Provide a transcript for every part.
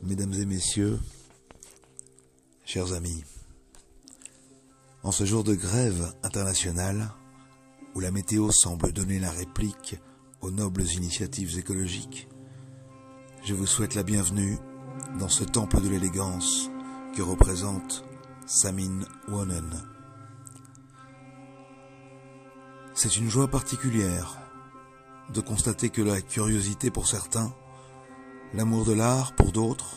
Mesdames et messieurs, chers amis, en ce jour de grève internationale, où la météo semble donner la réplique aux nobles initiatives écologiques, je vous souhaite la bienvenue dans ce temple de l'élégance que représente Samin Wonen. C'est une joie particulière de constater que la curiosité pour certains, l'amour de l'art pour d'autres,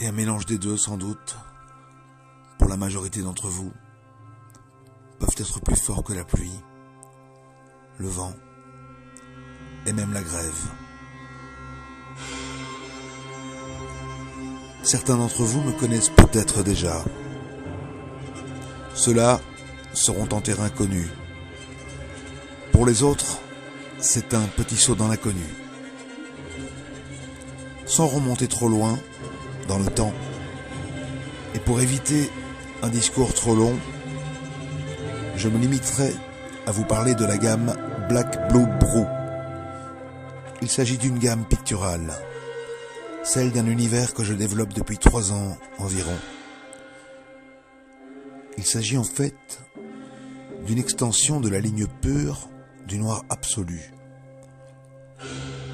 et un mélange des deux sans doute, pour la majorité d'entre vous, peuvent être plus forts que la pluie, le vent et même la grève. Certains d'entre vous me connaissent peut-être déjà. Ceux-là seront en terrain connu. Pour les autres, c'est un petit saut dans l'inconnu. Sans remonter trop loin dans le temps, et pour éviter un discours trop long, je me limiterai à vous parler de la gamme Black Blue Brew. Il s'agit d'une gamme picturale, celle d'un univers que je développe depuis 3 ans environ. Il s'agit en fait d'une extension de la ligne pure du noir absolu.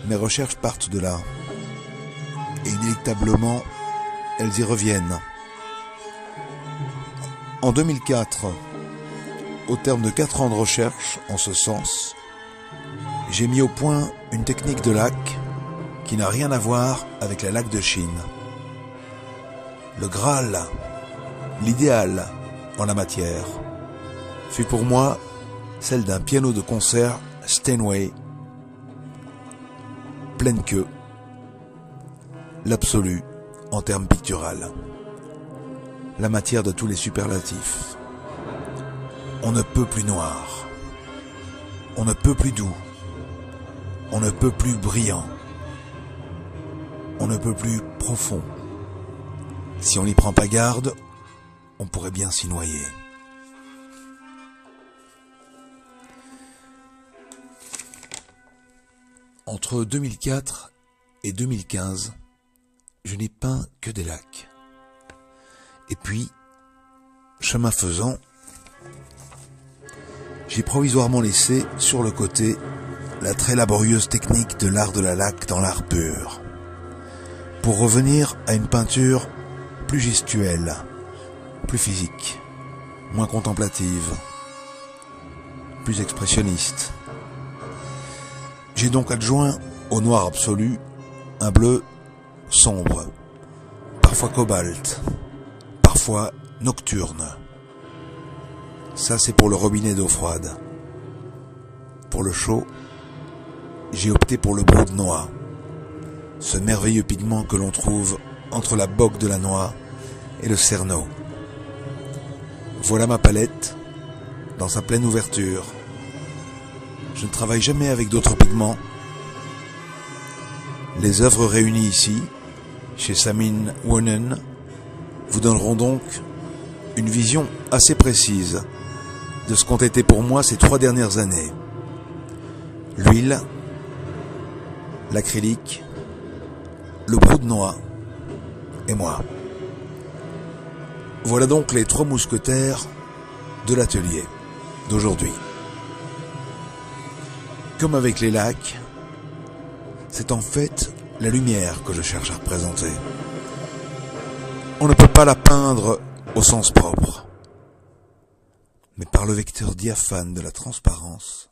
Mes recherches partent de là, et inéluctablement, elles y reviennent. En 2004, au terme de 4 ans de recherche en ce sens, j'ai mis au point une technique de lac qui n'a rien à voir avec la laque de Chine. Le Graal, l'idéal en la matière, fut pour moi celle d'un piano de concert Steinway, pleine queue, l'absolu en termes pictural, la matière de tous les superlatifs. On ne peut plus noir, on ne peut plus doux, on ne peut plus brillant, on ne peut plus profond. Si on n'y prend pas garde, on pourrait bien s'y noyer. Entre 2004 et 2015, je n'ai peint que des lacs. Et puis, chemin faisant, j'ai provisoirement laissé sur le côté la très laborieuse technique de l'art de la laque dans l'art pur, pour revenir à une peinture plus gestuelle, plus physique, moins contemplative, plus expressionniste. J'ai donc adjoint au noir absolu un bleu sombre, parfois cobalt, parfois nocturne. Ça, c'est pour le robinet d'eau froide. Pour le chaud, j'ai opté pour le brou de noix, ce merveilleux pigment que l'on trouve entre la bogue de la noix et le cerneau. Voilà ma palette dans sa pleine ouverture. Je ne travaille jamais avec d'autres pigments. Les œuvres réunies ici, chez Samin Wonen, vous donneront donc une vision assez précise de ce qu'ont été pour moi ces 3 dernières années. L'huile, l'acrylique, le brou de noix et moi. Voilà donc les 3 mousquetaires de l'atelier d'aujourd'hui. Comme avec les lacs, c'est en fait la lumière que je cherche à représenter. On ne peut pas la peindre au sens propre, mais par le vecteur diaphane de la transparence,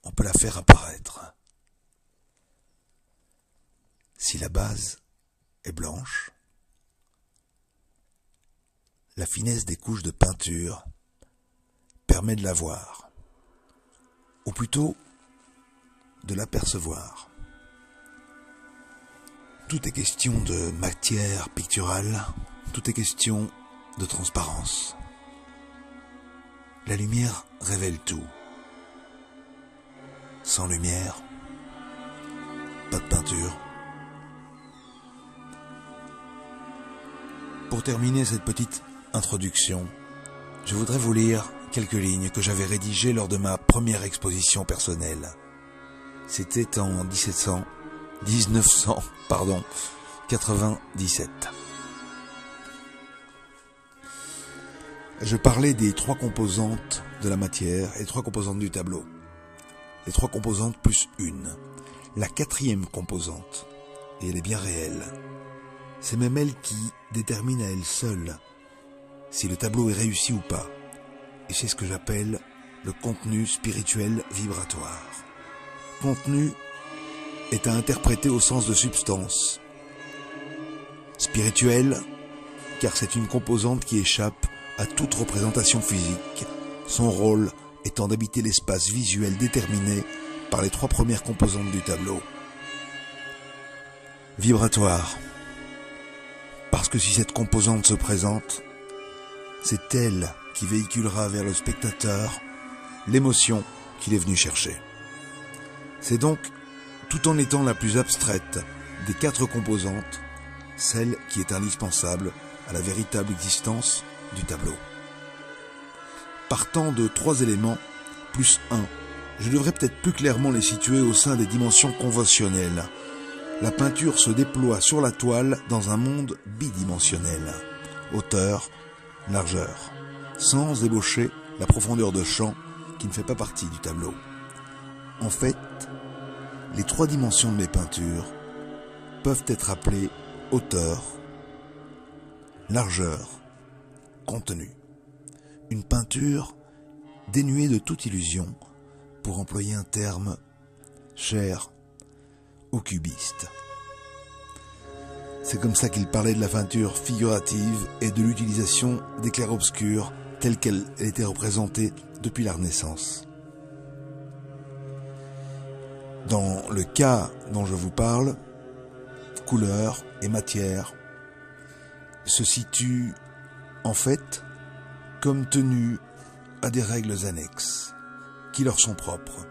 on peut la faire apparaître. Si la base est blanche, la finesse des couches de peinture permet de la voir, ou plutôt de l'apercevoir. Tout est question de matière picturale, tout est question de transparence. La lumière révèle tout. Sans lumière, pas de peinture. Pour terminer cette petite introduction, je voudrais vous lire quelques lignes que j'avais rédigées lors de ma première exposition personnelle. C'était en 1900, 97. Je parlais des 3 composantes de la matière et 3 composantes du tableau. Les 3 composantes plus une. La 4e composante, et elle est bien réelle, c'est même elle qui détermine à elle seule si le tableau est réussi ou pas. Et c'est ce que j'appelle le contenu spirituel vibratoire. Contenu est à interpréter au sens de substance. Spirituel, car c'est une composante qui échappe à toute représentation physique, son rôle étant d'habiter l'espace visuel déterminé par les 3 premières composantes du tableau. Vibratoire, parce que si cette composante se présente, c'est elle qui véhiculera vers le spectateur l'émotion qu'il est venu chercher. C'est donc, tout en étant la plus abstraite des 4 composantes, celle qui est indispensable à la véritable existence du tableau. Partant de 3 éléments, plus 1, je devrais peut-être plus clairement les situer au sein des dimensions conventionnelles. La peinture se déploie sur la toile dans un monde bidimensionnel. Hauteur, largeur, sans ébaucher la profondeur de champ qui ne fait pas partie du tableau. En fait, les 3 dimensions de mes peintures peuvent être appelées hauteur, largeur, contenu. Une peinture dénuée de toute illusion, pour employer un terme cher aux cubistes. C'est comme ça qu'il parlait de la peinture figurative et de l'utilisation des clairs-obscurs telle qu'elle était représentée depuis la Renaissance. Dans le cas dont je vous parle, couleur et matière se situent en fait comme tenues à des règles annexes qui leur sont propres.